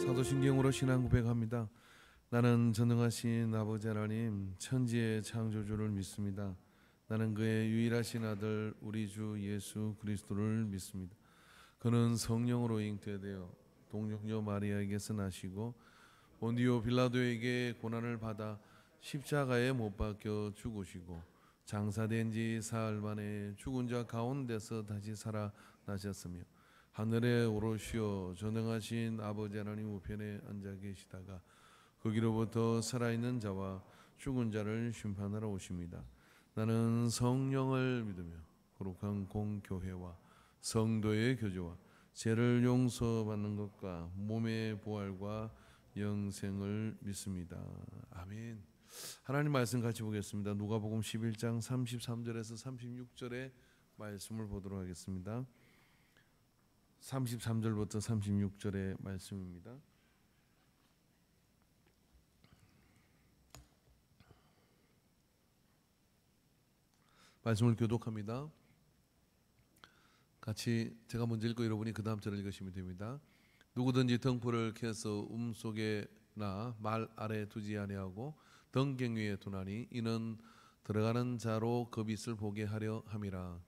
사도신경으로 신앙 고백합니다. 나는 전능하신 아버지 하나님 천지의 창조주를 믿습니다. 나는 그의 유일하신 아들 우리 주 예수 그리스도를 믿습니다. 그는 성령으로 잉태되어 동정녀 마리아에게서 나시고 본디오 빌라도에게 고난을 받아 십자가에 못 박혀 죽으시고 장사된 지 사흘 만에 죽은 자 가운데서 다시 살아나셨으며 하늘에 오르시어 전능하신 아버지 하나님 우편에 앉아 계시다가 거기로부터 살아있는 자와 죽은 자를 심판하러 오십니다. 나는 성령을 믿으며 거룩한 공교회와 성도의 교제와 죄를 용서받는 것과 몸의 부활과 영생을 믿습니다. 아멘. 하나님 말씀 같이 보겠습니다. 누가복음 11장 33절에서 36절의 말씀을 보도록 하겠습니다. 33절부터 36절의 말씀입니다. 말씀을 교독합니다. 같이 제가 먼저 읽고 여러분이 그 다음 절을 읽으시면 됩니다. 누구든지 등불을 켜서 속에나 말 아래 두지 아니하고 등경 위에 두나니 이는 들어가는 자로 그 빛을 보게 하려 함이라.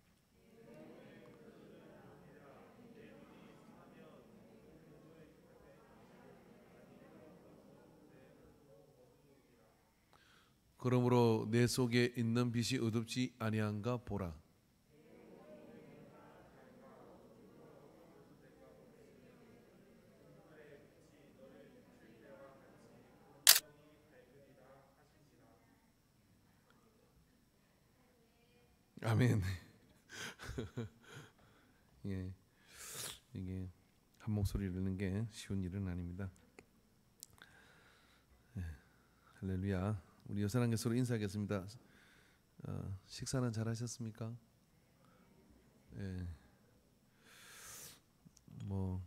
그러므로 내 속에 있는 빛이 어둡지 아니한가 보라. 아멘. 예, 이게 한 목소리를 읽는 게 쉬운 일은 아닙니다. 예, 할렐루야. 우리 여사랑 교수로 인사하겠습니다. 식사는 잘 하셨습니까? 예. 뭐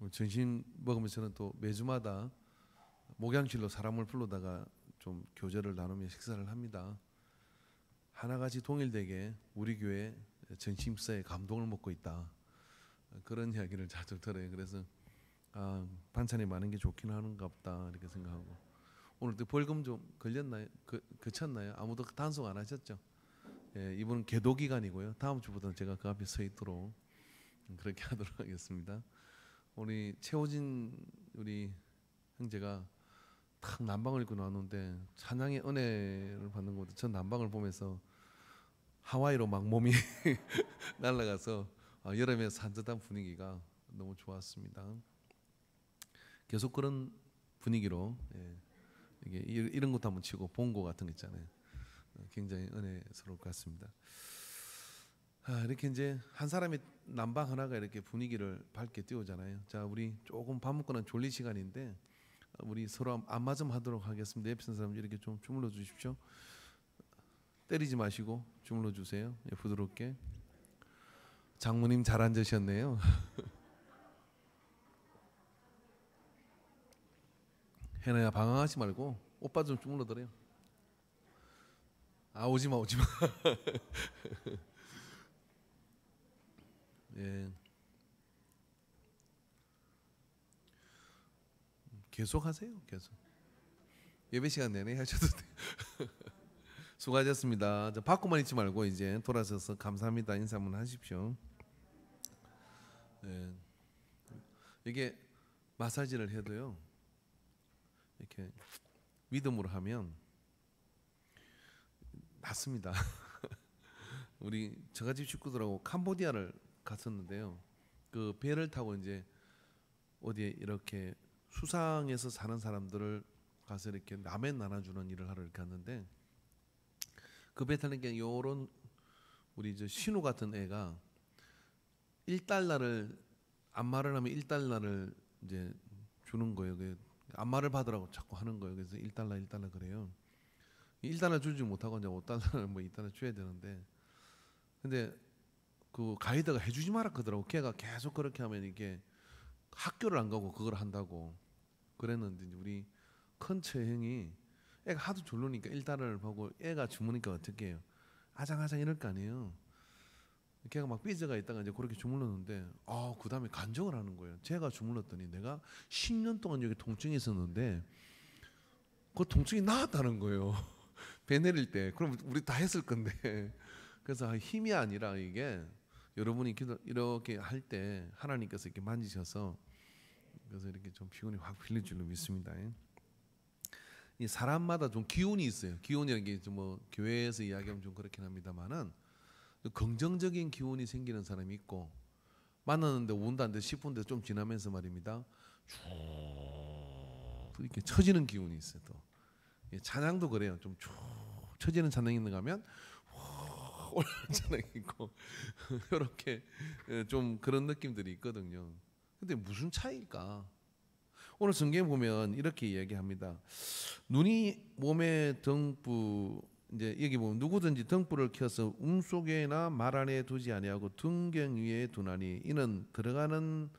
점심 먹으면 저는 또 매주마다 목양실로 사람을 불러다가 좀 교제를 나누며 식사를 합니다. 하나같이 동일되게 우리 교회 전심사에 감동을 먹고 있다. 그런 이야기를 자주 들어요. 그래서 반찬이 많은 게 좋긴 하는가 보다 이렇게 생각하고. 오늘 또 벌금 좀 걸렸나요? 그쳤나요? 아무도 단속 안 하셨죠? 예, 이분은 계도 기간이고요. 다음 주부터는 제가 그 앞에 서 있도록 그렇게 하도록 하겠습니다. 우리 최호진 우리 형제가 탁 난방을 입고 나왔는데 찬양의 은혜를 받는 것도 전 난방을 보면서 하와이로 막 몸이 날아가서 여름에 산뜻한 분위기가 너무 좋았습니다. 계속 그런 분위기로 이게 이런 것도 한번 치고 본고 같은 거 있잖아요. 굉장히 은혜스러울 것 같습니다. 이렇게 이제 한 사람의 난방 하나가 이렇게 분위기를 밝게 띄우잖아요. 자, 우리 조금 밥 먹고는 졸릴 시간인데 우리 서로 안마 좀 하도록 하겠습니다. 옆에 있는 사람 이렇게 좀 주물러 주십시오. 때리지 마시고 주물러 주세요. 부드럽게. 장모님 잘 앉으셨네요. 혜나야 방황하지 말고 오빠 좀 주물러 드려요. 오지마. 예. 계속 하세요. 계속. 예배 시간 내내 하셔도 돼요. 수고하셨습니다. 받고만 있지 말고 이제 돌아서서 감사합니다 인사 한번 하십시오. 예. 이게 마사지를 해도요. 이렇게 믿음으로 하면 낫습니다. 우리 저가집 식구들하고 캄보디아를 갔었는데요. 그 배를 타고 이제 어디에 이렇게 수상에서 사는 사람들을 가서 이렇게 라멘 나눠주는 일을 하러 이렇게 갔는데 그 배 타는 게 요런 우리 저 신우 같은 애가 1달러를 안마를 하면 1달러를 이제 주는 거예요. 안마를 받으라고 자꾸 하는 거예요. 그래서 1달러 그래요. 1달러 주지 못하고 이제 5달러를 뭐 2달러 줘야 되는데 근데 그 가이드가 해주지 마라 그러더라고. 걔가 계속 그렇게 하면 이게 학교를 안 가고 그걸 한다고 그랬는데 우리 큰 처형이 애가 하도 졸르니까 1달러를 보고 애가 주무니까 어떻게 해요? 아장아장 이럴 거 아니에요. 걔가 막 삐져가 있다가 이제 그렇게 주물렀는데 그 다음에 간증을 하는 거예요. 제가 주물렀더니 내가 10년 동안 여기 통증이 있었는데 그 통증이 나았다는 거예요. 배 내릴 때. 그럼 우리 다 했을 건데. 그래서 힘이 아니라 이게 여러분이 이렇게 할 때 하나님께서 이렇게 만지셔서 그래서 이렇게 좀 피곤이 확 풀릴 줄로 믿습니다. 이 사람마다 좀 기운이 있어요. 기운이라는 게 뭐 교회에서 이야기하면 좀 그렇긴 합니다만은 긍정적인 기운이 생기는 사람이 있고 만났는데 온다는데 10분대 좀 지나면서 말입니다. 쭉 이렇게 처지는 기운이 있어요. 또 찬양도 그래요. 좀 쭉 처지는 찬양이 있는가 하면 올라가는 찬양이 있고 이렇게 좀 그런 느낌들이 있거든요. 근데 무슨 차이일까? 오늘 성경에 보면 이렇게 이야기합니다. 눈이 몸의 등불, 이제 여기 보면 누구든지 등불을 켜서 속에나 말 안에 두지 아니하고 등경 위에 두나니 이는 들어가는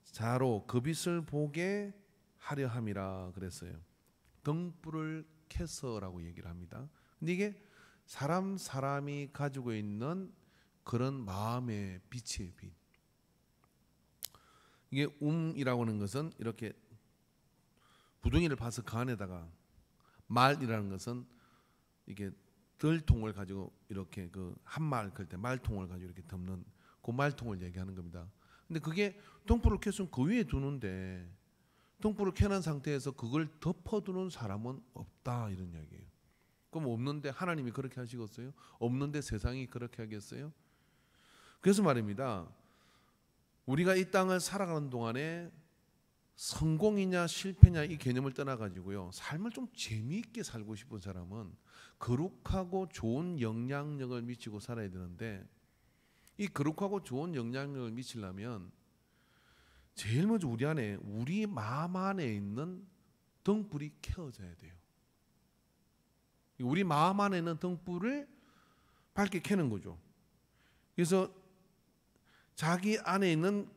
자로 그 빛을 보게 하려 함이라 그랬어요. 등불을 켜서라고 얘기를 합니다. 근데 이게 사람이 가지고 있는 그런 마음의 빛이에요. 빛. 이게 이라고 하는 것은 이렇게 부둥이를 봐서 그 안에다가 말이라는 것은 이게 들통을 가지고 이렇게 그 한 말 그럴 때 말통을 가지고 이렇게 덮는 그 말통을 얘기하는 겁니다. 근데 그게 등불을 켰으면 그 위에 두는데 등불을 켜놓은 상태에서 그걸 덮어두는 사람은 없다 이런 이야기예요. 그럼 없는데 하나님이 그렇게 하시겠어요? 없는데 세상이 그렇게 하겠어요? 그래서 말입니다. 우리가 이 땅을 살아가는 동안에 성공이냐 실패냐 이 개념을 떠나가지고요. 삶을 좀 재미있게 살고 싶은 사람은 거룩하고 좋은 영향력을 미치고 살아야 되는데 이 거룩하고 좋은 영향력을 미치려면 제일 먼저 우리 마음 안에 있는 등불이 켜져야 돼요. 우리 마음 안에 있는 등불을 밝게 켜는 거죠. 그래서 자기 안에 있는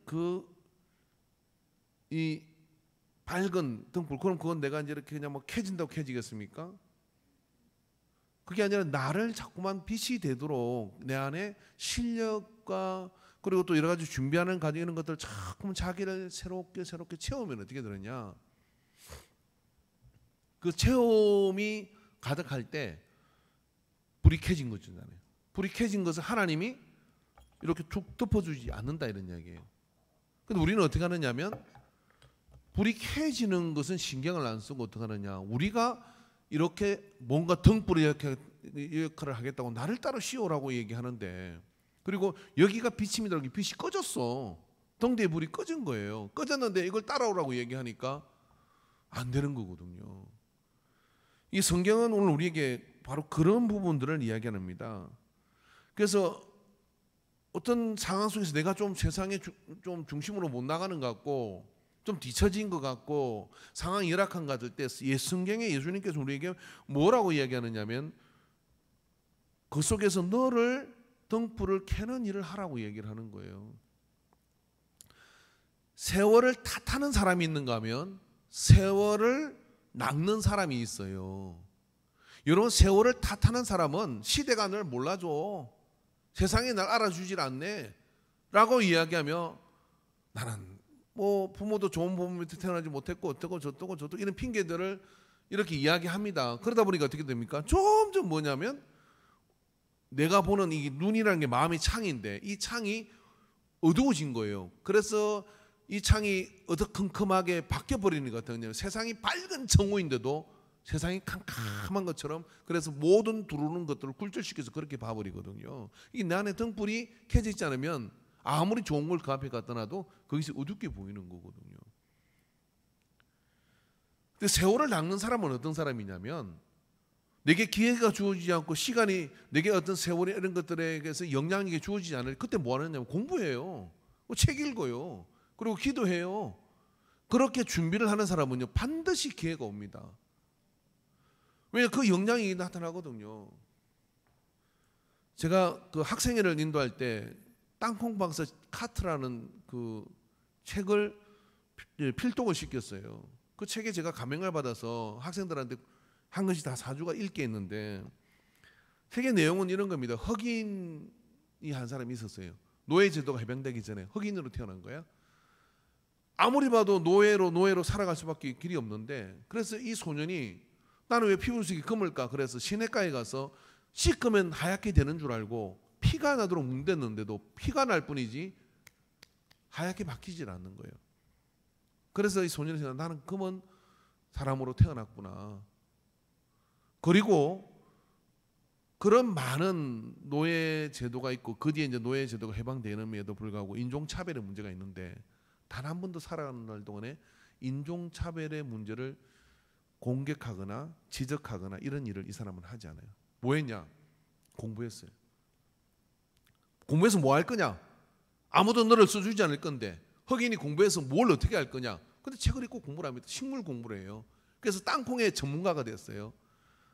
이 밝은 등불, 그럼 그건 내가 이제 이렇게 그냥 뭐 켜진다고 켜지겠습니까? 그게 아니라 나를 자꾸만 빛이 되도록 내 안에 실력과 그리고 또 여러 가지 준비하는 가지고 있는 것들 자꾸만 자기를 새롭게 채우면 어떻게 되느냐? 그 체험이 가득할 때 불이 켜진 거잖아요. 불이 켜진 것을 하나님이 이렇게 툭 덮어주지 않는다 이런 이야기예요. 근데 우리는 어떻게 하느냐면 불이 켜지는 것은 신경을 안 쓰고 어떻게 하느냐? 우리가 이렇게 뭔가 등불이 이렇게 역할을 하겠다고 나를 따로 씌우라고 얘기하는데 그리고 여기가 빛입니다. 여기 빛이 꺼졌어. 등대에 불이 꺼진 거예요. 꺼졌는데 이걸 따라오라고 얘기하니까 안 되는 거거든요. 이 성경은 오늘 우리에게 바로 그런 부분들을 이야기합니다. 그래서 어떤 상황 속에서 내가 좀 세상에 좀 중심으로 못 나가는 것 같고 좀 뒤처진 것 같고 상황이 열악한 것 같을 때 성경에 예수님께서 우리에게 뭐라고 이야기하느냐면 그 속에서 너를 등불을 켜는 일을 하라고 얘기를 하는 거예요. 세월을 탓하는 사람이 있는가 하면 세월을 낚는 사람이 있어요. 여러분 세월을 탓하는 사람은 시대가 널 몰라줘. 세상이 날 알아주질 않네 라고 이야기하며 나는 뭐 부모도 좋은 부모 밑에 태어나지 못했고 어쩌고 저쩌고 이런 핑계들을 이렇게 이야기합니다. 그러다 보니까 어떻게 됩니까? 점점 뭐냐면 내가 보는 이 눈이라는 게 마음의 창인데 이 창이 어두워진 거예요. 그래서 이 창이 어두컴컴하게 바뀌어버리는 것 같아요. 세상이 밝은 정오인데도 세상이 캄캄한 것처럼 그래서 모든 들어오는 것들을 굴절시켜서 그렇게 봐버리거든요. 이게 내 안에 등불이 켜져 있지 않으면 아무리 좋은 걸 그 앞에 갖다 놔도 거기서 어둡게 보이는 거거든요. 근데 세월을 낚는 사람은 어떤 사람이냐면 내게 기회가 주어지지 않고 시간이 내게 어떤 세월이 이런 것들에게서 영향이 주어지지 않을 그때 뭐 하느냐면 공부해요. 책 읽어요. 그리고 기도해요. 그렇게 준비를 하는 사람은요 반드시 기회가 옵니다. 왜냐하면 그 영향이 나타나거든요. 제가 그 학생회를 인도할 때 땅콩박사 카트라는 그 책을 필독을 시켰어요. 그 책에 제가 감명을 받아서 학생들한테 한 것이 다 사주가 읽게 했는데 책의 내용은 이런 겁니다. 흑인 한 사람이 있었어요. 노예 제도가 해방되기 전에 흑인으로 태어난 거야. 아무리 봐도 노예로 살아갈 수밖에 길이 없는데, 그래서 이 소년이 나는 왜 피부색이 검을까? 그래서 시내가에 가서 씻으면 하얗게 되는 줄 알고 피가 나도록 뭉댔는데도 피가 날 뿐이지 하얗게 바뀌질 않는 거예요. 그래서 이 소년이 생각, 나는 검은 사람으로 태어났구나. 그리고 그런 많은 노예 제도가 있고 그 뒤에 이제 노예 제도가 해방되는에도 불구하고 인종차별의 문제가 있는데, 단 한 번도 살아가는 날 동안에 인종차별의 문제를 공격하거나 지적하거나 이런 일을 이 사람은 하지 않아요. 뭐 했냐? 공부했어요. 공부해서 뭐 할 거냐? 아무도 너를 써주지 않을 건데 흑인이 공부해서 뭘 어떻게 할 거냐? 근데 책을 읽고 공부를 합니다. 식물 공부를 해요. 그래서 땅콩의 전문가가 됐어요.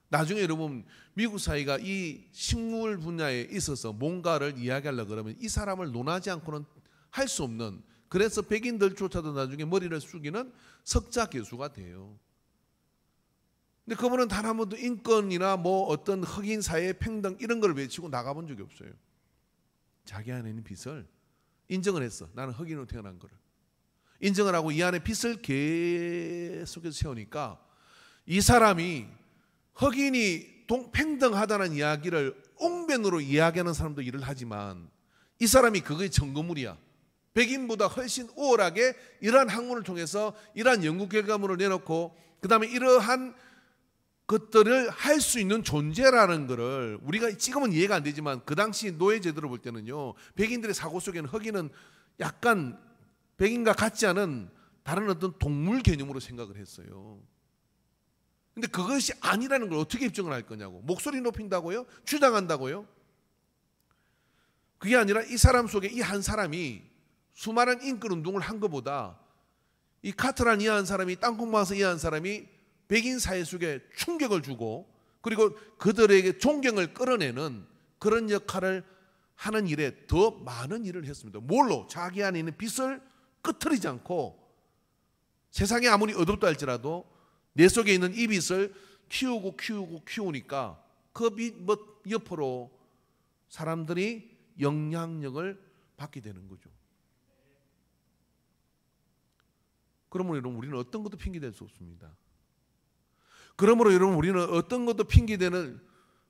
나중에 여러분 미국 사회가 이 식물 분야에 있어서 뭔가를 이야기하려고 그러면 이 사람을 논하지 않고는 할 수 없는, 그래서 백인들조차도 나중에 머리를 숙이는 석자 교수가 돼요. 근데 그분은 단 한 번도 인권이나 뭐 어떤 흑인 사회 평등 이런 걸 외치고 나가본 적이 없어요. 자기 안에 있는 빛을 인정을 했어. 나는 흑인으로 태어난 거를 인정을 하고 이 안에 빛을 계속해서 세우니까 이 사람이 흑인이 평등하다는 이야기를 옹변으로 이야기하는 사람도 일을 하지만 이 사람이 그거의 증거물이야. 백인보다 훨씬 우월하게 이러한 학문을 통해서 이러한 연구 결과물을 내놓고 그 다음에 이러한 것들을 할 수 있는 존재라는 것을 우리가 지금은 이해가 안 되지만 그 당시 노예 제도를 볼 때는요, 백인들의 사고 속에는 흑인은 약간 백인과 같지 않은 다른 어떤 동물 개념으로 생각을 했어요. 근데 그것이 아니라는 걸 어떻게 입증을 할 거냐고. 목소리 높인다고요? 주장한다고요? 그게 아니라 이 사람 속에 이 한 사람이 수많은 인권운동을 한 것보다 이 카트란 이 한 사람이 땅콩 마서 이 한 사람이 백인 사회 속에 충격을 주고 그리고 그들에게 존경을 끌어내는 그런 역할을 하는 일에 더 많은 일을 했습니다. 뭘로? 자기 안에 있는 빛을 끄트리지 않고 세상이 아무리 어둡다 할지라도 내 속에 있는 이 빛을 키우니까 그 빛 옆으로 사람들이 영향력을 받게 되는 거죠. 그러므로 여러분 우리는 어떤 것도 핑계댈 수 없습니다. 그러므로 여러분 우리는 어떤 것도 핑계대는,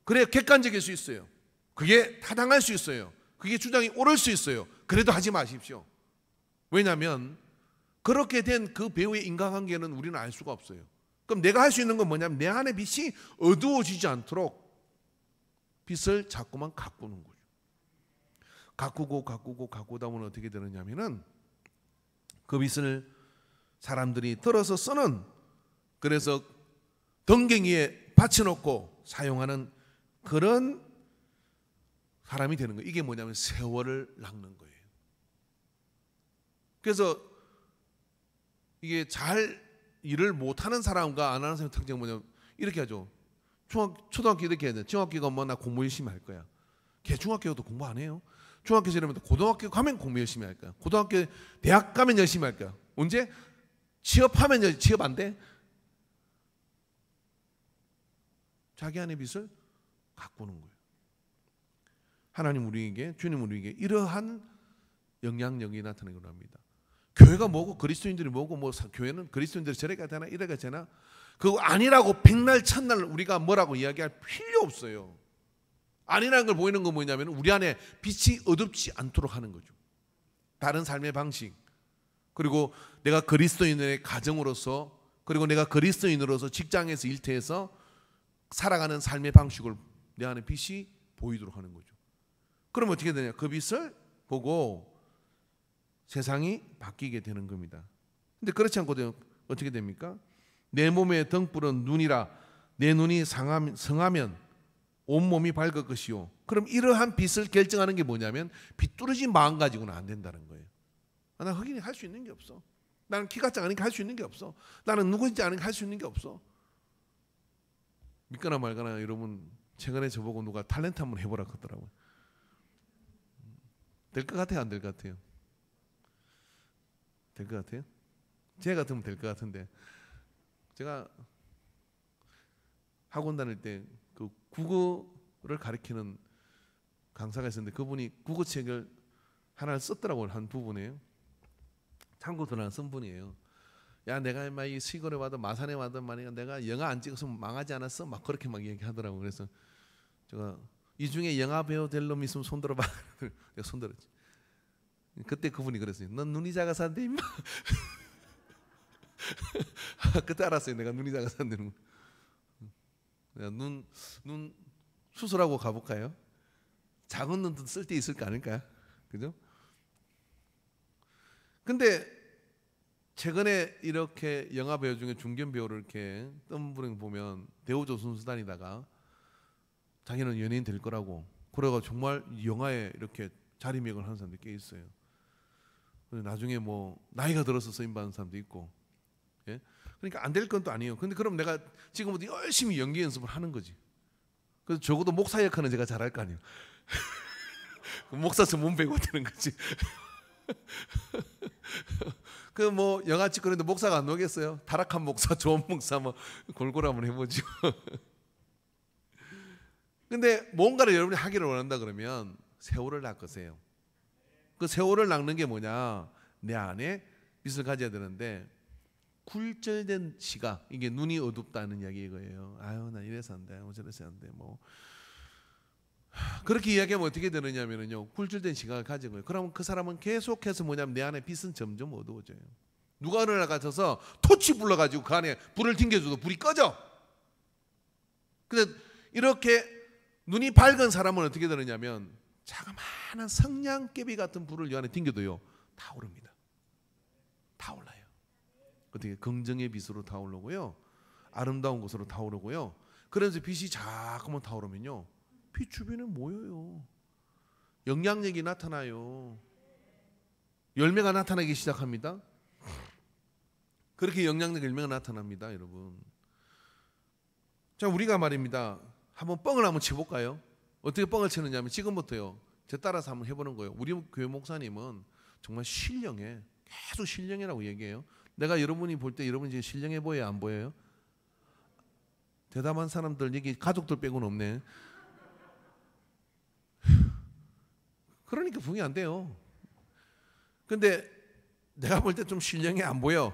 그래 객관적일 수 있어요. 그게 타당할 수 있어요. 그게 주장이 옳을 수 있어요. 그래도 하지 마십시오. 왜냐하면 그렇게 된 그 배우의 인간관계는 우리는 알 수가 없어요. 그럼 내가 할 수 있는 건 뭐냐면 내 안에 빛이 어두워지지 않도록 빛을 자꾸만 가꾸는 거죠. 가꾸다 보면 어떻게 되느냐면은 그 빛을 사람들이 들어서 쓰는, 그래서 덩갱이에 받쳐놓고 사용하는 그런 사람이 되는 거예요. 이게 뭐냐면 세월을 낚는 거예요. 그래서 이게 잘 일을 못하는 사람과 안 하는 사람의 특징은 뭐냐면 이렇게 하죠. 초등학교 이렇게 해야 돼. 중학교 가면 나 공부 열심히 할 거야. 걔 중학교 가도 공부 안 해요. 중학교 이러면 고등학교 가면 공부 열심히 할 거야. 고등학교 대학 가면 열심히 할 거야. 언제? 취업하면 취업 안 돼? 자기 안의 빛을 가꾸는 거예요. 하나님 우리에게, 주님 우리에게 이러한 영향력이 나타나기로 합니다. 교회가 뭐고 그리스도인들이 뭐고 뭐 교회는 그리스도인들이 저래가 되나 이래가 되나 그거 아니라고 백날 첫날 우리가 뭐라고 이야기할 필요 없어요. 아니라는 걸 보이는 건 뭐냐면 우리 안에 빛이 어둡지 않도록 하는 거죠. 다른 삶의 방식, 그리고 내가 그리스도인의 가정으로서, 그리고 내가 그리스도인으로서 직장에서 일터에서 살아가는 삶의 방식을 내 안에 빛이 보이도록 하는 거죠. 그럼 어떻게 되냐? 그 빛을 보고 세상이 바뀌게 되는 겁니다. 근데 그렇지 않고 어떻게 됩니까? 내 몸의 등불은 눈이라 내 눈이 성하면 온몸이 밝을 것이요. 그럼 이러한 빛을 결정하는 게 뭐냐면 비뚤어진 마음 가지고는 안 된다는 거예요. 나 흑인이 할 수 있는 게 없어. 나는 키가 작으니까 할 수 있는 게 없어. 나는 누구인지 아니까 할 수 있는 게 없어. 믿거나 말거나 여러분 최근에 저보고 누가 탤런트 한번 해보라 그러더라고요. 될 것 같아요? 안 될 것 같아요? 될 것 같아요? 제 같으면 될 것 같은데 제가 학원 다닐 때 그 국어를 가르치는 강사가 있었는데 그분이 국어책을 하나를 썼더라고요. 한 부분에요. 한국도 하나 쓴 분이에요. 야, 내가 막 이 시골에 와도 마산에 와도 만약에 내가 영화 안 찍어서 망하지 않았어? 막 그렇게 막 얘기하더라고. 그래서 제가 이 중에 영화 배우 될 놈 있으면 손 들어봐. 내가 손 들었지. 그때 그분이 그랬어요. 넌 눈이 작아서 안 돼, 임마. 그때 알았어요. 내가 눈이 작아서 안 되는 거. 눈 수술하고 가볼까요? 작은 눈도 쓸 데 있을 거 아닐까요? 그죠? 근데 최근에 이렇게 영화 배우 중에 중견 배우를 이렇게 뜸부릉 보면 대우조선수단이다가 자기는 연예인 될 거라고 그래가 정말 영화에 이렇게 자리매김을 하는 사람들이 꽤 있어요. 나중에 뭐 나이가 들어서 쓰임 받는 사람도 있고, 예? 그러니까 안 될 건 또 아니에요. 근데 그럼 내가 지금부터 열심히 연기 연습을 하는 거지. 그래서 적어도 목사 역할은 제가 잘할 거 아니에요. 목사서 몸 배고 되는 거지. 그 뭐 영화 찍고 그랬는데 목사가 안 오겠어요? 타락한 목사, 좋은 목사 뭐 골고루 한번 해보죠. 근데 뭔가를 여러분이 하기를 원한다 그러면 세월을 낚으세요. 그 세월을 낚는 게 뭐냐? 내 안에 빛을 가져야 되는데 굴절된 시각, 이게 눈이 어둡다는 이야기 이거예요. 아유, 나 이래서 안 돼, 저래서 안 돼, 뭐 그렇게 이야기하면 어떻게 되느냐면요, 굴절된 시각을 가진 거예요. 그러면 그 사람은 계속해서 뭐냐면 내 안에 빛은 점점 어두워져요. 누가 어느 날 가셔서 토치 불러가지고 그 안에 불을 튕겨줘도 불이 꺼져. 근데 이렇게 눈이 밝은 사람은 어떻게 되느냐면 자그마한 성냥개비 같은 불을 이 안에 튕겨도요 다 오릅니다. 다 올라요. 어떻게 긍정의 빛으로 다 오르고요, 아름다운 곳으로 다 오르고요. 그래서 빛이 자꾸만 다 오르면요, 빛 주변에 모여요. 영향력이 나타나요. 열매가 나타나기 시작합니다. 그렇게 영향력 열매가 나타납니다, 여러분. 자, 우리가 말입니다. 한번 뻥을 한번 쳐볼까요? 어떻게 뻥을 치느냐면 지금부터요, 제 따라서 한번 해보는 거예요. 우리 교회 목사님은 정말 신령해. 계속 신령해라고 얘기해요. 내가 여러분이 볼 때 여러분이 신령해 보여요, 안 보여요? 대담한 사람들 여기 가족들 빼고는 없네. 그러니까 부응이 안 돼요. 근데 내가 볼 때 좀 신령해 안 보여.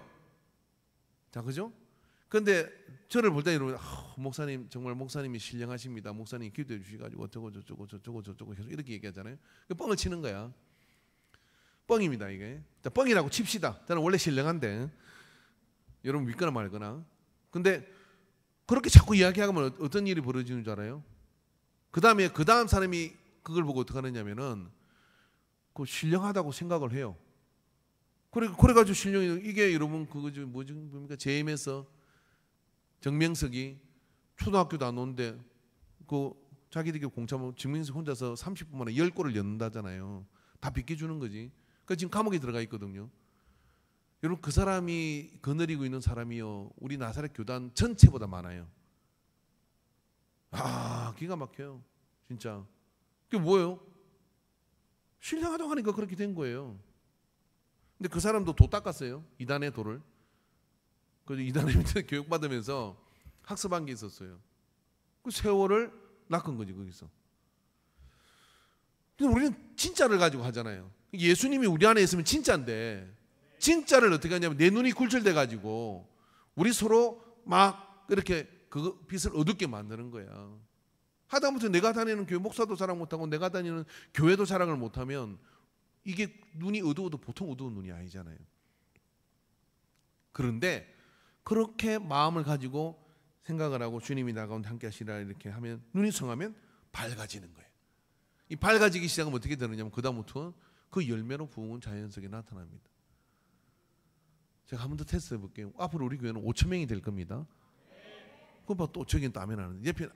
자, 그죠? 근데 저를 볼 때 여러분, 목사님 정말 목사님이 신령하십니다. 목사님 기도해 주시가지고 어쩌고 저쩌고 계속 이렇게 얘기하잖아요. 뻥을 치는 거야. 뻥입니다, 이게. 자, 뻥이라고 칩시다. 저는 원래 신령한데 여러분 믿거나 말거나. 근데 그렇게 자꾸 이야기하면 어떤 일이 벌어지는 줄 알아요? 그 다음 사람이 그걸 보고 어떻게 하느냐면은 그 신령하다고 생각을 해요. 그래가지고 신령이, 이게 여러분 그거죠, 뭐지, 뭡니까? JM에서 정명석이 초등학교도 안 오는데 그 자기들끼리 공차 증명석 혼자서 30분 만에 10골을 넣는다잖아요. 다 비켜주는 거지. 그 지금 감옥에 들어가 있거든요. 여러분, 그 사람이 거느리고 있는 사람이요, 우리 나사렛 교단 전체보다 많아요. 아, 기가 막혀요, 진짜. 그게 뭐예요? 신령하다고 하니까 그렇게 된 거예요. 근데 그 사람도 도 닦았어요. 이단의 도를. 그래서 이단의 밑에 교육받으면서 학습한 게 있었어요. 그 세월을 낚은 거지, 거기서. 근데 우리는 진짜를 가지고 하잖아요. 예수님이 우리 안에 있으면 진짜인데, 진짜를 어떻게 하냐면 내 눈이 굴절돼 가지고 우리 서로 막 이렇게 그 빛을 어둡게 만드는 거야. 하다못해 내가 다니는 교회 목사도 자랑 못하고 내가 다니는 교회도 자랑을 못하면 이게 눈이 어두워도 보통 어두운 눈이 아니잖아요. 그런데 그렇게 마음을 가지고 생각을 하고 주님이 나 가운데 함께 하시라 이렇게 하면, 눈이 성하면 밝아지는 거예요. 이 밝아지기 시작하면 어떻게 되느냐면 그다음부터 그 열매로 부흥은 자연스럽게 나타납니다. 제가 한 번 더 테스트 해볼게요. 앞으로 우리 교회는 5,000명이 될 겁니다. 그럼 또 저기는 또 아멘 하는. 옆에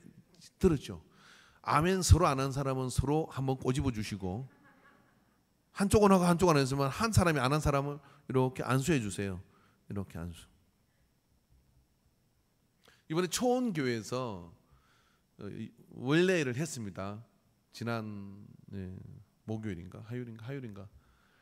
들었죠? 아멘 서로 안 한 사람은 서로 한번 꼬집어 주시고, 한쪽은 하고 한쪽은 안 했으면 한 사람이 안 한 사람을 이렇게 안수해 주세요. 이렇게 안수. 이번에 초원교회에서 원래를 했습니다. 지난 목요일인가 화요일인가.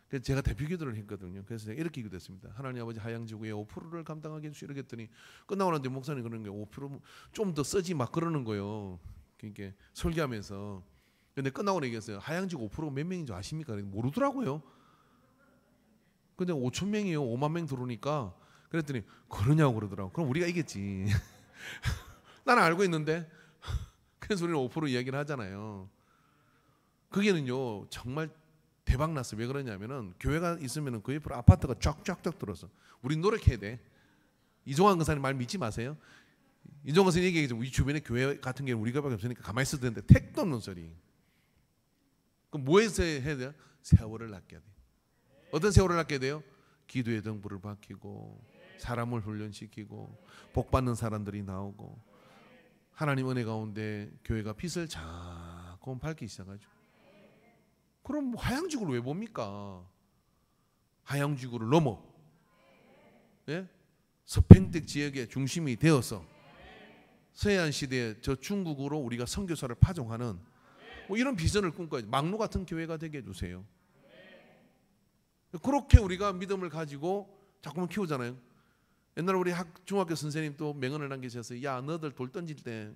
그래서 제가 대표 기도를 했거든요. 그래서 제가 이렇게 기도했습니다. 하나님 아버지, 하양지구에 5%를 감당하게 해주시오 이렇게 했더니 끝나고 나는데 목사님 그러는 거예요. 5% 좀 더 쓰지 막 그러는 거예요. 그러니까 설교하면서 근데 끝나고 얘기했어요. 하양직 5%가 몇 명인 줄 아십니까? 모르더라고요. 근데 5천 명이요. 5만 명 들어오니까 그랬더니 그러냐고 그러더라고. 그럼 우리가 이겼지. 나는 알고 있는데. 그래서 우리는 5% 이야기를 하잖아요. 그게는요 정말 대박 났어요. 왜 그러냐면은 교회가 있으면은 그 옆으로 아파트가 쫙쫙쫙 들어서 우리 노력해야 돼. 이종환 권사님 말 믿지 마세요. 이종환 권사님 얘기하죠. 우리 주변에 교회 같은 경우는 우리가밖에 없으니까 가만히 있어도 되는데 택도 없는 소리. 그럼 뭐해서 해야 돼요? 세월을 아껴야 돼. 어떤 세월을 아껴야 돼요? 기도의 등불을 밝히고 사람을 훈련시키고 복 받는 사람들이 나오고 하나님 은혜 가운데 교회가 빛을 자꾸 밝기 시작하죠. 그럼 하양지구를 왜 봅니까? 하양지구를 넘어 예? 서평택 지역의 중심이 되어서 서해안 시대에 저 중국으로 우리가 선교사를 파송하는 뭐 이런 비전을 꿈꿔야지. 막루 같은 교회가 되게 해주세요. 그렇게 우리가 믿음을 가지고 자꾸만 키우잖아요. 옛날에 우리 중학교 선생님 또 명언을 남기셨어요. 야 너들 돌 던질 때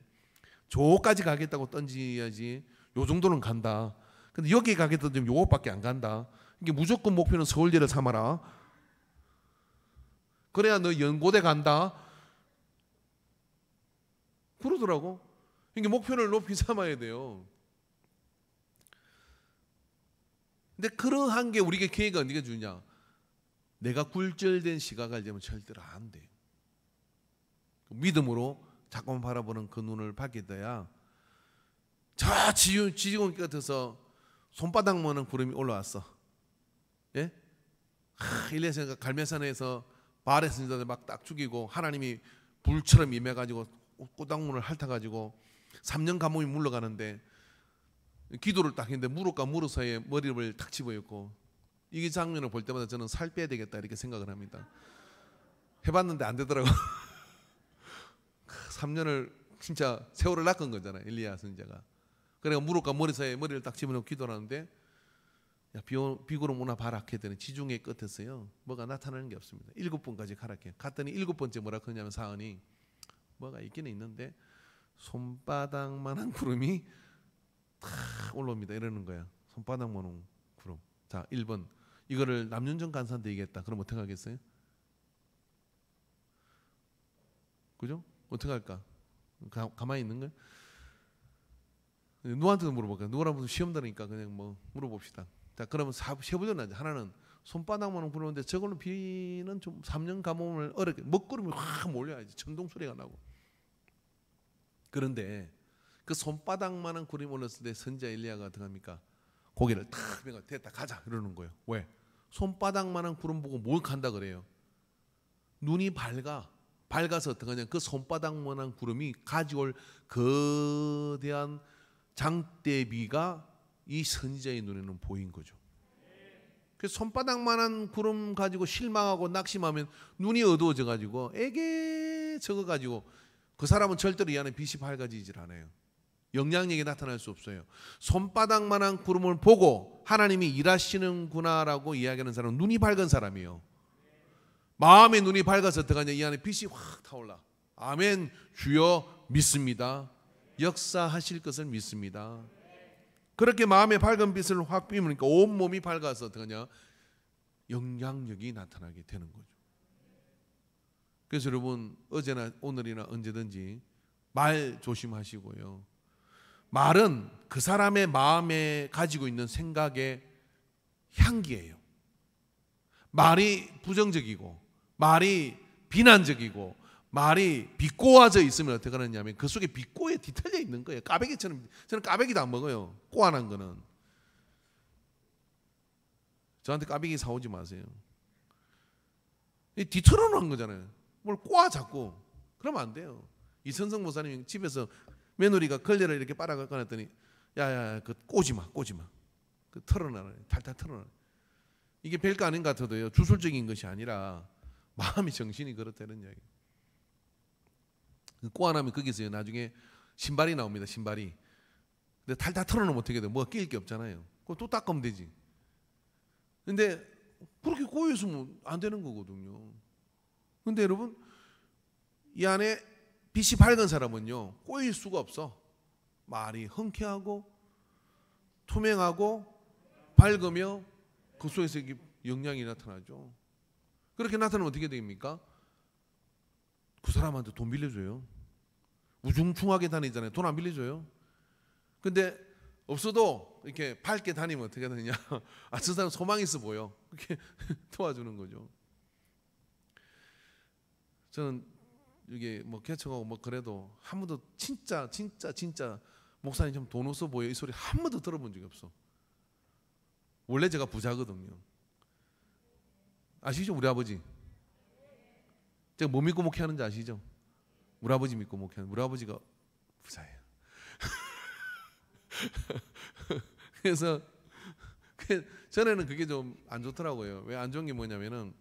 저까지 가겠다고 던져야지 요 정도는 간다. 근데 여기 가겠다고 하면 요것밖에 안 간다. 이게 무조건 목표는 서울대를 삼아라. 그래야 너 연고대 간다. 그러더라고. 이게 목표를 높이 삼아야 돼요. 근데 그러한 게 우리에게 기회가 어디가 주냐? 내가 굴절된 시각을 되면 절대로 안 돼. 믿음으로 자꾸만 바라보는 그 눈을 받게 돼야 저 지지공 끝에서 손바닥만한 구름이 올라왔어. 예? 일레스가 갈매산에서 바알의 선지자들 막 딱 죽이고 하나님이 불처럼 임해가지고 꼬당문을 핥아가지고 3년 감옥이 물러가는데 기도를 딱 했는데 무릎과 무릎 사이에 머리를 탁 집어였고 이 장면을 볼 때마다 저는 살 빼야 되겠다 이렇게 생각을 합니다. 해봤는데 안 되더라고. 3년을 진짜 세월을 낚은 거잖아요. 엘리야 선지자가. 그래가 무릎과 머리 사이에 머리를 딱 집어넣고 기도를 하는데 야, 비구름 오나 봐라 했더니 지중해 끝에서요 뭐가 나타나는 게 없습니다. 7번까지 가라게 갔더니 7번째 뭐라 그러냐면 사언이 뭐가 있기는 있는데 손바닥만한 구름이 탁 올라옵니다. 이러는 거야. 손바닥만한 구름. 자 1번 이거를 남윤정 간사한테 얘기했다. 그럼 어떻게 하겠어요? 그죠? 어떻게 할까? 가만히 있는 거야? 누구한테도 물어볼까요? 누구랑 시험 들으니까 그냥 뭐 물어봅시다. 자 그러면 세 번째 나죠. 하나는 손바닥만한 구름인데 저걸로 비는 좀 3년 감옥을 어렵게 먹구름이 확 몰려야지. 천둥 소리가 나고. 그런데 그 손바닥만한 구름이 올랐을 때 선지자 엘리야가 어떻게 합니까? 고개를 탁 내가 됐다 가자 이러는 거예요. 왜? 손바닥만한 구름 보고 뭘 간다 그래요? 눈이 밝아서 어떻게 하냐? 그 손바닥만한 구름이 가져올 거대한 장대비가 이 선지자의 눈에는 보인 거죠. 그래서 손바닥만한 구름 가지고 실망하고 낙심하면 눈이 어두워져 가지고 에게 적어 가지고 그 사람은 절대로 이 안에 빛이 밝아지질 않아요. 영향력이 나타날 수 없어요. 손바닥만한 구름을 보고 하나님이 일하시는구나라고 이야기하는 사람은 눈이 밝은 사람이에요. 마음의 눈이 밝아서 어떡하냐? 이 안에 빛이 확 타올라. 아멘. 주여 믿습니다. 역사하실 것을 믿습니다. 그렇게 마음의 밝은 빛을 확 비우니까 온몸이 밝아서 어떡하냐? 영향력이 나타나게 되는 거죠. 그래서 여러분 어제나 오늘이나 언제든지 말 조심하시고요. 말은 그 사람의 마음에 가지고 있는 생각의 향기예요. 말이 부정적이고 말이 비난적이고 말이 비꼬아져 있으면 어떻게 하느냐면 그 속에 비꼬에 뒤틀려 있는 거예요. 까베기처럼. 저는 까베기도 안 먹어요. 꼬아난 거는. 저한테 까베기 사오지 마세요. 뒤틀어 놓은 거잖아요. 뭘 꼬아 자꾸. 그러면 안 돼요. 이선성 목사님이 집에서 며느리가 걸레를 이렇게 빨아갖고 놨더니 야야 그 꼬지 마. 그 털어놔라. 탈탈 털어놔라. 이게 별거 아닌 것 같아도요. 주술적인 것이 아니라 마음이 정신이 그렇다는 이야기. 꼬아나면 거기서요 나중에 신발이 나옵니다. 신발이. 근데 탈탈 털어놓으면 어떻게 돼요? 뭐가 끼일 게 없잖아요. 그거 또 닦으면 되지. 근데 그렇게 꼬여 있으면 안 되는 거거든요. 근데 여러분 이 안에 빛이 밝은 사람은요 꼬일 수가 없어. 말이 흔쾌하고 투명하고 밝으며 그 속에서 영향이 나타나죠. 그렇게 나타나면 어떻게 됩니까? 그 사람한테 돈 빌려줘요. 우중충하게 다니잖아요. 돈 안 빌려줘요. 근데 없어도 이렇게 밝게 다니면 어떻게 되냐? 아, 저 사람 소망이 있어 보여. 그렇게 도와주는 거죠. 저는 이게 뭐 개척하고 뭐 그래도 한 번도 진짜 목사님 좀 돈 없어 보여 이 소리 한 번도 들어본 적이 없어. 원래 제가 부자거든요. 아시죠? 우리 아버지. 제가 뭐 믿고 목회하는지 아시죠? 우리 아버지 믿고 목회하는. 우리 아버지가 부자예요. 그래서 전에는 그게 좀 안 좋더라고요. 왜 안 좋은 게 뭐냐면은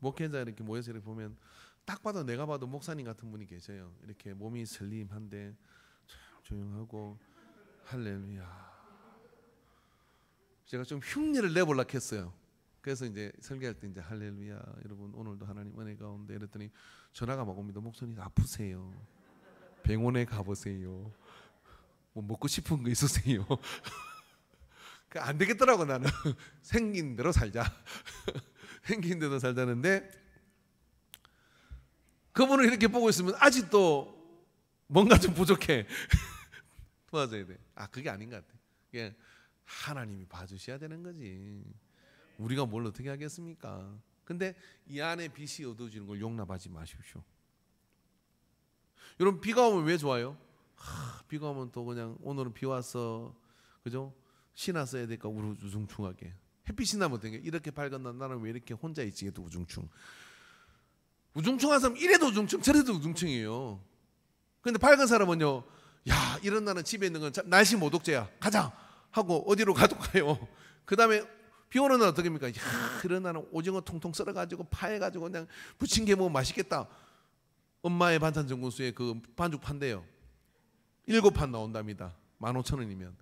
목회자 이렇게 모여서 이렇게 보면 딱 봐도 내가 봐도 목사님 같은 분이 계셔요. 이렇게 몸이 슬림한데 참 조용하고 할렐루야. 제가 좀 흉내를 내보려고 했어요. 그래서 이제 설교할 때 이제 할렐루야 여러분 오늘도 하나님 은혜 가운데 이랬더니 전화가 막 옵니다. 목사님 아프세요. 병원에 가보세요. 뭐 먹고 싶은 거 있으세요? 안 되겠더라고 나는. 생긴 대로 살자. 생긴 대로 살자는데 그분을 이렇게 보고 있으면 아직도 뭔가 좀 부족해. 도와줘야 돼. 아 그게 아닌 것 같아. 그게 하나님이 봐주셔야 되는 거지. 우리가 뭘 어떻게 하겠습니까? 근데 이 안에 빛이 어두워지는 걸 용납하지 마십시오. 여러분 비가 오면 왜 좋아요? 비가 오면 또 그냥 오늘은 비 왔어, 그죠? 신나 써야 되니까 우중충하게. 햇빛이 나면 되게 이렇게 밝은 날 나는 왜 이렇게 혼자 있지? 얘도 우중충. 우중충한 사람 이래도 우중충 저래도 우중충이에요. 근데 밝은 사람은요, 야 이런 날은 집에 있는 건 날씨 모독죄야. 가자 하고 어디로 가도 가요. 그 다음에 비 오는 날 어떻게 합니까? 야 이런 날은 오징어 통통 썰어가지고 파해가지고 그냥 부침개 먹으면 맛있겠다. 엄마의 반찬 전군수에 그 반죽 판대요. 7판 나온답니다. 15,000원이면.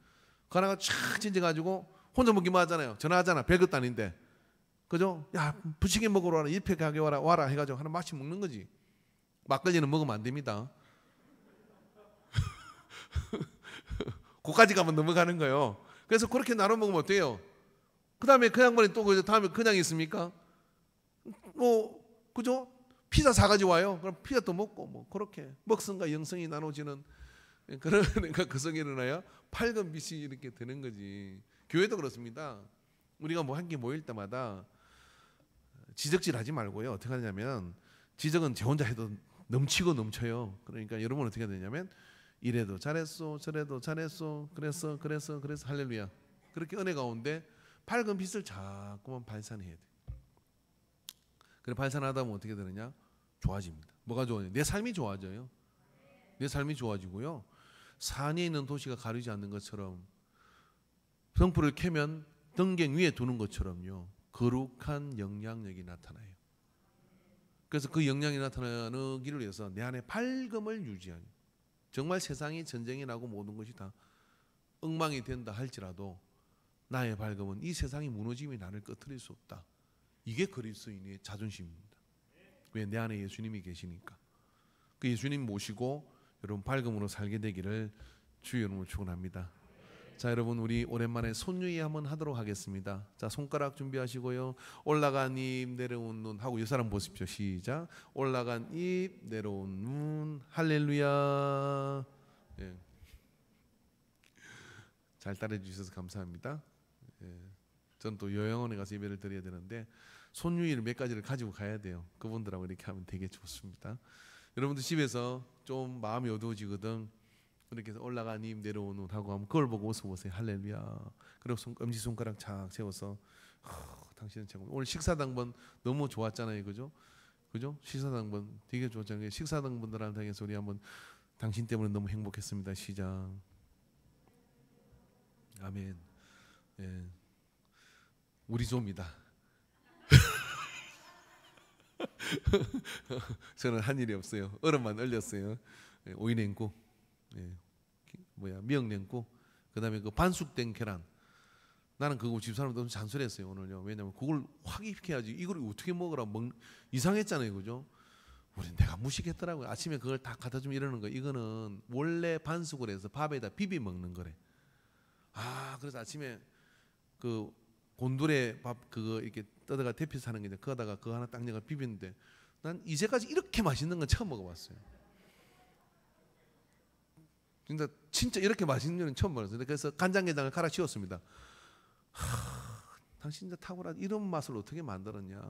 그 하나가 쫙 찢어가지고 혼자 먹기만 하잖아요. 전화하잖아. 별것도 아닌데. 그죠? 야 부침개 먹으러 와라. 1팩 가게 와라 해가지고 하나 맛이 먹는 거지. 막걸리는 먹으면 안 됩니다. 거기까지 가면 넘어가는 거예요. 그래서 그렇게 나눠 먹으면 어때요? 그 다음에 그 양반이 또 다음에 그냥 있습니까? 뭐 그죠? 피자 사가지고 와요. 그럼 피자 또 먹고 뭐 그렇게 먹성과 영성이 나눠지는 그러니까 그 성에 일어나야 밝은 빛이 이렇게 되는 거지. 교회도 그렇습니다. 우리가 뭐 한 개 모일 때마다 지적질하지 말고요. 어떻게 하냐면 지적은 제 혼자 해도 넘치고 넘쳐요. 그러니까 여러분 어떻게 되냐면 이래도 잘했어, 저래도 잘했어, 그래서 할렐루야. 그렇게 은혜 가운데 밝은 빛을 자꾸만 발산해야 돼. 그래 발산하다 보면 어떻게 되느냐? 좋아집니다. 뭐가 좋아요? 내 삶이 좋아져요. 내 삶이 좋아지고요. 산에 있는 도시가 가리지 않는 것처럼 등불을 켜면 등경 위에 두는 것처럼요. 거룩한 영향력이 나타나요. 그래서 그 영향이 나타나기를 위해서 내 안에 밝음을 유지하는. 정말 세상이 전쟁이 나고 모든 것이 다 엉망이 된다 할지라도 나의 밝음은 이 세상이 무너짐이 나를 꺼트릴 수 없다. 이게 그리스도인의 자존심입니다. 왜? 내 안에 예수님이 계시니까. 그 예수님 모시고 여러분 밝음으로 살게 되기를 주의 이름으로 축원합니다. 자 여러분 우리 오랜만에 손유희 한번 하도록 하겠습니다. 자 손가락 준비하시고요. 올라간 입 내려온 눈 하고 이 사람 보십시오. 시작. 올라간 입 내려온 눈. 할렐루야. 예. 잘 따라해 주셔서 감사합니다. 예. 저는 또 요양원에 가서 예배를 드려야 되는데 손유희를 몇 가지를 가지고 가야 돼요. 그분들하고 이렇게 하면 되게 좋습니다. 여러분들 집에서 좀 마음이 어두워지거든. 이렇게 해서 올라간 입 내려온 눈 하고 하면 그걸 보고 웃어보세요. 할렐루야. 그리고 엄지손가락 착 세워서 당신은 최고. 오늘 식사당번 너무 좋았잖아요. 그죠? 그죠? 식사당번 되게 좋았잖아요. 식사당번들한테 향해서 우리 한번 당신 때문에 너무 행복했습니다. 시작. 아멘. 예. 우리 조입니다. 저는 한 일이 없어요. 얼음만 얼렸어요. 예, 오이냉국, 예, 미역냉국, 그다음에 그 반숙된 계란. 나는 그거 집사람들 너무 잔소리했어요 오늘요. 왜냐면 그걸 확 익혀야지. 이걸 어떻게 먹으라 이상했잖아요, 그죠? 우리 내가 무식했더라고요. 아침에 그걸 다 갖다 주면 이러는 거. 이거는 원래 반숙을 해서 밥에다 비비 먹는 거래. 그래서 아침에 그 곤두레 밥 그거 이렇게 떠다가 데펴서 하는 게 있는데 그거다가 그거 하나 딱 내가 비비는데 난 이제까지 이렇게 맛있는 건 처음 먹어봤어요. 진짜 이렇게 맛있는 건 처음 먹었어요. 그래서 간장게장을 갈아 씌웠습니다. 당신 진짜 탁월한 이런 맛을 어떻게 만들었냐?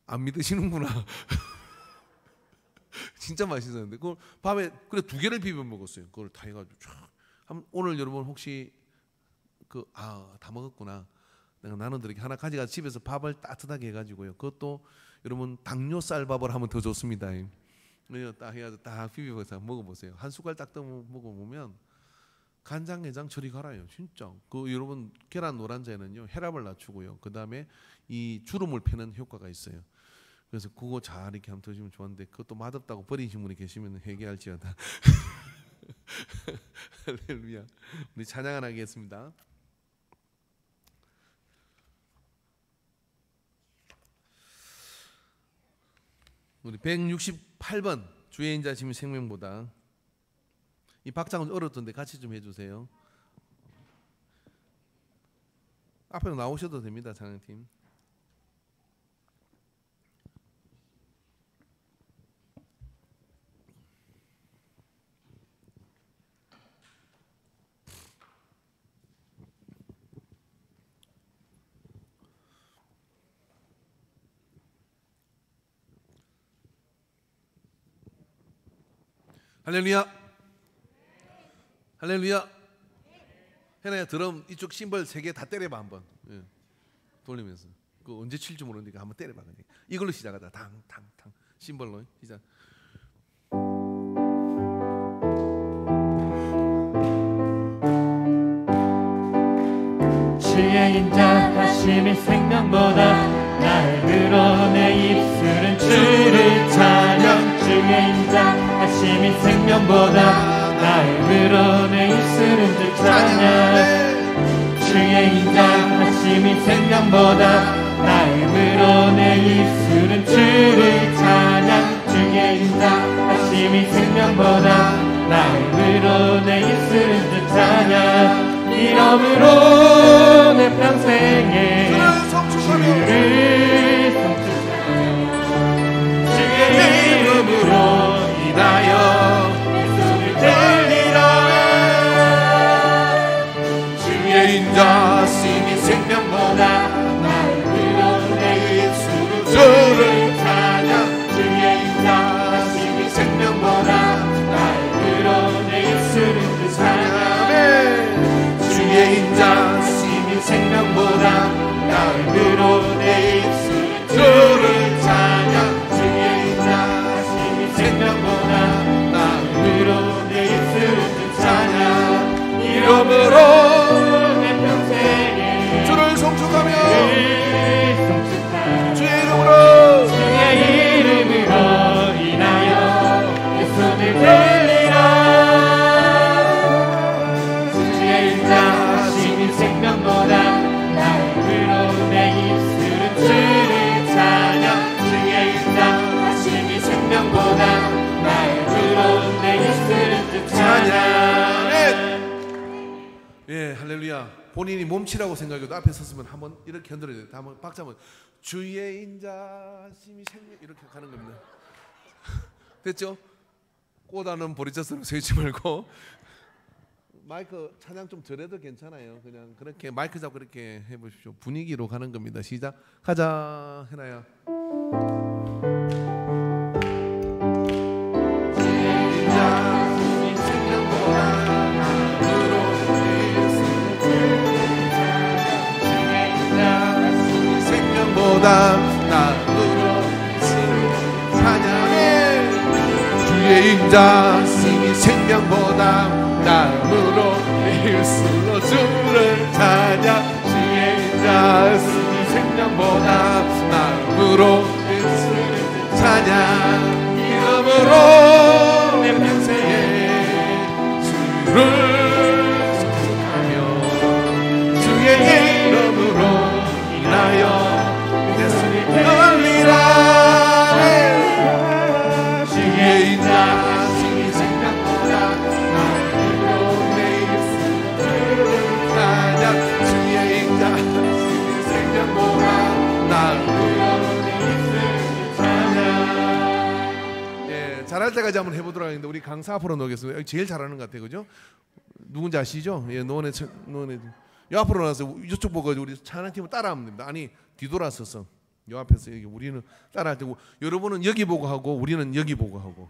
안 믿으시는구나. 진짜 맛있었는데 그걸 밤에 그래 2개를 비벼 먹었어요. 그걸 다 해가지고 오늘 여러분 혹시 다 먹었구나. 내가 나눠드리게 하나 가져가서 집에서 밥을 따뜻하게 해가지고요. 그것도 여러분 당뇨 쌀밥을 하면 더 좋습니다. 딱 해가지고 딱 비벼서 먹어보세요. 한 숟갈 딱 떠 먹어보면 간장게장 저리 가라요. 진짜. 여러분 계란 노란자에는요 혈압을 낮추고요. 그 다음에 이 주름을 펴는 효과가 있어요. 그래서 그거 잘 이렇게 한번 드시면 좋은데 그것도 맛없다고 버리신 분이 계시면 회개할지어다. 할렐루야. 우리 찬양 하나 하겠습니다. 우리 168번 주의 인자 심히 생명보다. 이 박자는 어렵던데 같이 좀 해주세요. 앞으로 나오셔도 됩니다. 찬양팀. 할렐루야. 할렐루야. 해나야 드럼 이쪽 심벌 3개 다 때려봐 한번. 돌리면서. 그 언제 칠지 모르니까 한번 때려봐. 그냥. 이걸로 시작하자. 탕탕탕 심벌로 시작. 주의 인자하심이 생명보다 나의 드러내 입술은 주를 찬양. 주의 인자하심이 생명보다 나의 드러내 입술은 주를 찬양. 주의 인자하심이 생명보다 나의 드러내 입술은 주를 찬양. 주의 인자하심이 생명보다 나의 드러내 입술은 주를 찬양. 이름으로 내 평생에 주를 성축하며 주의 이름으로 인하여 내 손을 들리라. 주의 인자심이 생명보다 나의 드러내 입술은 주를 찬양. 주의 인자심이 생명보다 나의 드러내 입술은 주를 찬양. 주의 인자심이 생명보다 나의 드러내 입술은 주를 찬양. 주의 인자심이 생명보다 나의 드러내 입술은 주를 찬양. 이름으로 내 평생에 주를 성축하며 주의 이름으로 주의 이름으로 인하여 내 손을 들리라. 생명보다 나의 드러내 입술은 주를 찬양. 주의 인자하심이 생명보다 나의 드러내 입술은 주를 찬양. 예, 할렐루야. 본인이 몸치라고 생각해도 앞에 섰으면 한번 이렇게 흔들어야 돼요. 한번 박자 한번. 주의 인자심이 생명 이렇게 가는 겁니다. 됐죠? 꼬다는 보리자스로 세우지 말고. 마이크 찬양 좀 덜해도 괜찮아요. 그냥 그렇게 마이크 잡고 그렇게 해보십시오. 분위기로 가는 겁니다. 시작. 가자, 해나야. 생명보다 나으로 찬양해. 주의 인자심이 생명보다 나음으로 일술로 주를 찬양. 주의 인자심이 생명보다 나음으로 일술을 찬양. 이름으로 내 평생에 주를 성축하며 주의 이름으로 인하여 내 손을 들리라. 주의 인자심이 생명보다 잘할 때까지 한번 해보도록 하겠습니다. 우리 강사 앞으로 놓겠습니다. 제일 잘하는 것 같아요, 그죠? 누군지 아시죠? 예, 노원에 요 앞으로 나와서 이쪽 보고 우리 찬양팀을 따라하면 됩니다. 아니 뒤돌아서서 요 앞에서 여기 우리는 따라할 때고 여러분은 여기 보고 하고 우리는 여기 보고 하고.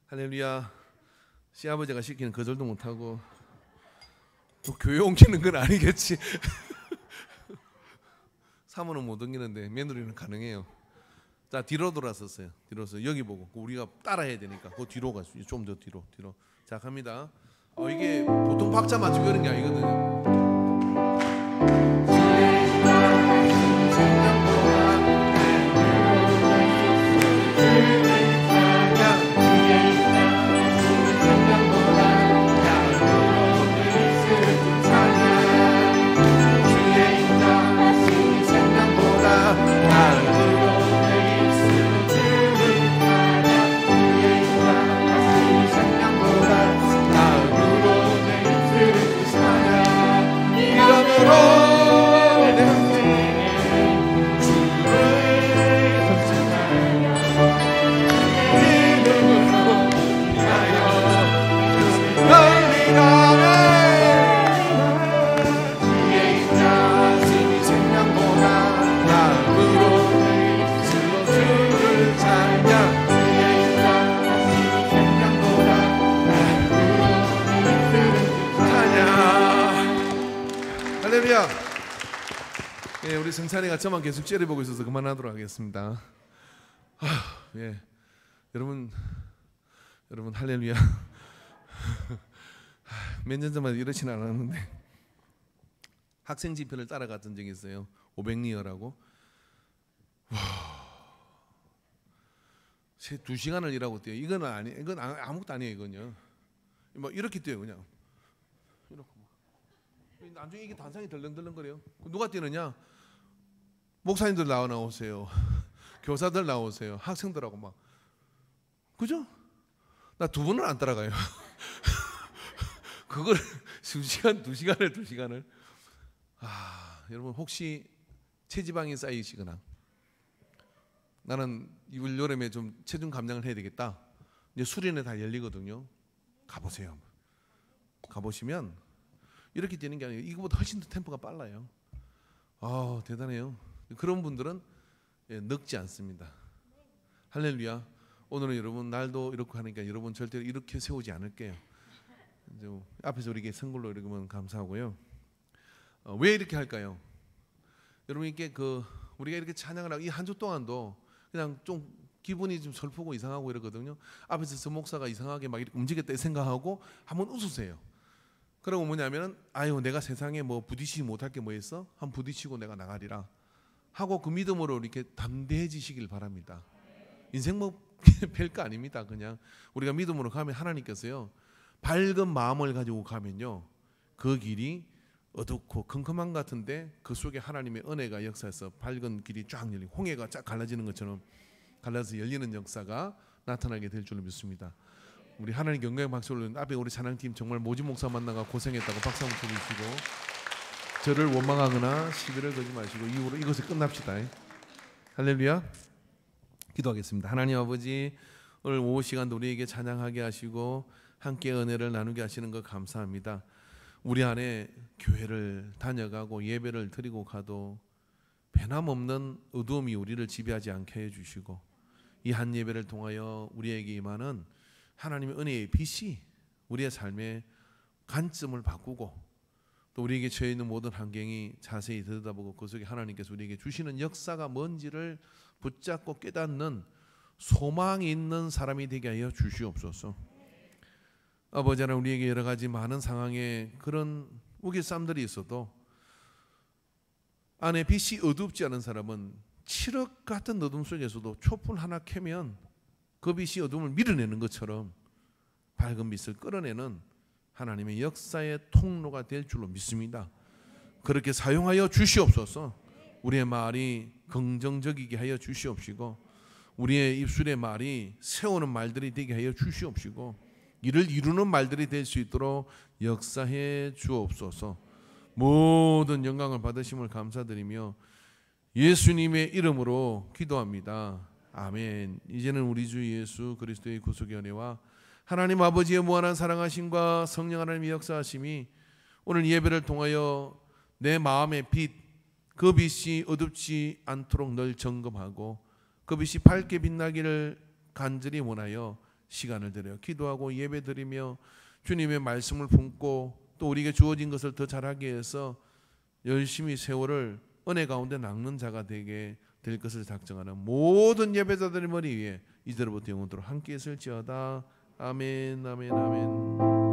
할렐루야. 시아버지가 시키는 거절도 못하고 또 교회 옮기는 건 아니겠지. 사모는 못 옮기는데 며느리는 가능해요. 자, 뒤로 돌아섰어요. 뒤로서 여기 보고 우리가 따라해야 되니까 그 뒤로 가시죠. 좀 더 뒤로. 자, 갑니다. 이게 보통 박자 맞추고 이런 게 아니거든요. 예, 우리 성찬이가 저만 계속 째려보고 있어서 그만하도록 하겠습니다. 예, 여러분 할렐루야. 몇 년 전만 이러진 않았는데 학생 지편을 따라갔던 적이 있어요. 500리어라고. 와, 2시간을 일하고 뛰어요. 이건 아무것도 아니에요. 이건요. 뭐 이렇게 뛰어요, 그냥. 이렇게. 나중에 이게 단상이 덜렁덜렁거려요. 누가 뛰느냐? 목사님들 나오세요. 교사들 나오세요. 학생들하고 막. 그죠? 나 2분을 안 따라가요. 그걸 2시간을. 여러분 혹시 체지방이 쌓이시거나 나는 이번 여름에 좀 체중 감량을 해야 되겠다. 이제 수련회 다 열리거든요. 가보세요. 가보시면 이렇게 뛰는 게 아니에요. 이거보다 훨씬 더 템포가 빨라요. 대단해요. 그런 분들은 늙지 않습니다. 할렐루야. 오늘은 여러분 날도 이렇게 하니까 여러분 절대로 이렇게 세우지 않을게요. 이제 앞에서 우리에게 선물로 이러면 감사하고요. 왜 이렇게 할까요? 여러분께 우리가 이렇게 찬양을 하고 이 한 주 동안도 그냥 좀 기분이 좀 슬프고 이상하고 이러거든요. 앞에서 저 목사가 이상하게 막 이렇게 움직였다 생각하고 한번 웃으세요. 그러고 뭐냐면은 내가 세상에 뭐 부딪히지 못할 게 뭐 있어? 한번 부딪히고 내가 나가리라 하고 그 믿음으로 이렇게 담대해지시길 바랍니다. 인생 뭐 별거 아닙니다. 그냥 우리가 믿음으로 가면 하나님께서요 밝은 마음을 가지고 가면요 그 길이 어둡고 컴컴한 것 같은데 그 속에 하나님의 은혜가 역사해서 밝은 길이 쫙 열리고 홍해가 쫙 갈라지는 것처럼 갈라서 열리는 역사가 나타나게 될 줄로 믿습니다. 우리 하나님 경배의 박수를 앞에 우리 찬양팀 정말 모진 목사 만나가 고생했다고 박수 한번 쳐주시고 저를 원망하거나 시비를 걸지 마시고 이후로 이것을 끝납시다. 할렐루야. 기도하겠습니다. 하나님 아버지 오늘 오후 시간도 우리에게 찬양하게 하시고 함께 은혜를 나누게 하시는 것 감사합니다. 우리 안에 교회를 다녀가고 예배를 드리고 가도 변함없는 어두움이 우리를 지배하지 않게 해주시고 이 한 예배를 통하여 우리에게 임하는 하나님의 은혜의 빛이 우리의 삶의 관점을 바꾸고 또 우리에게 처해 있는 모든 환경이 자세히 들여다보고 그 속에 하나님께서 우리에게 주시는 역사가 뭔지를 붙잡고 깨닫는 소망이 있는 사람이 되게 하여 주시옵소서. 아버지 하나님 우리에게 여러 가지 많은 상황에 그런 우길쌈들이 있어도 안에 빛이 어둡지 않은 사람은 칠흑 같은 어둠 속에서도 촛불 하나 켜면 그 빛이 어둠을 밀어내는 것처럼 밝은 빛을 끌어내는 하나님의 역사의 통로가 될 줄로 믿습니다. 그렇게 사용하여 주시옵소서. 우리의 말이 긍정적이게 하여 주시옵시고 우리의 입술의 말이 세우는 말들이 되게 하여 주시옵시고 이를 이루는 말들이 될 수 있도록 역사해 주옵소서. 모든 영광을 받으심을 감사드리며 예수님의 이름으로 기도합니다. 아멘. 이제는 우리 주 예수 그리스도의 구속의 은혜와 하나님 아버지의 무한한 사랑하심과 성령 하나님의 역사하심이 오늘 예배를 통하여 내 마음의 빛, 그 빛이 어둡지 않도록 늘 점검하고 그 빛이 밝게 빛나기를 간절히 원하여 시간을 들여 기도하고 예배드리며 주님의 말씀을 품고 또 우리에게 주어진 것을 더 잘하기 위해서 열심히 세월을 은혜 가운데 낚는 자가 되게 될 것을 작정하는 모든 예배자들의 머리 위에 이제로부터 영원토록 함께 있을지어다. 아멘 아멘 아멘.